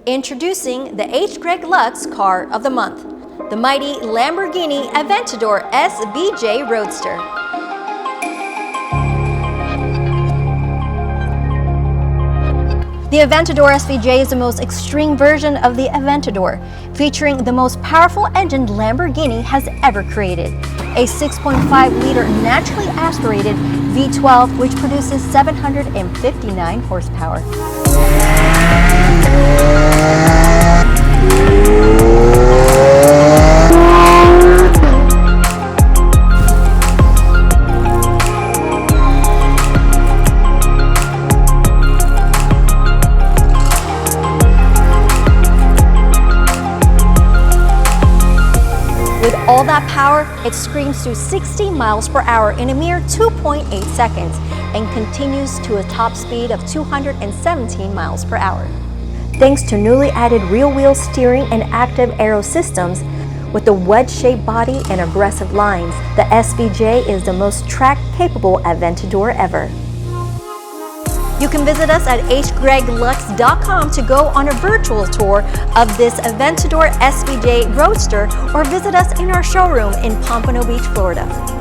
Introducing the HGreg LUX Car of the Month, the mighty Lamborghini Aventador SVJ Roadster. The Aventador SVJ is the most extreme version of the Aventador, featuring the most powerful engine Lamborghini has ever created. A 6.5-liter naturally aspirated V12 which produces 759 horsepower. With all that power, it screams to 60 miles per hour in a mere 2.8 seconds and continues to a top speed of 217 miles per hour. Thanks to newly added rear-wheel steering and active aero systems, with a wedge-shaped body and aggressive lines, the SVJ is the most track-capable Aventador ever. You can visit us at HGregLUX.com to go on a virtual tour of this Aventador SVJ Roadster or visit us in our showroom in Pompano Beach, Florida.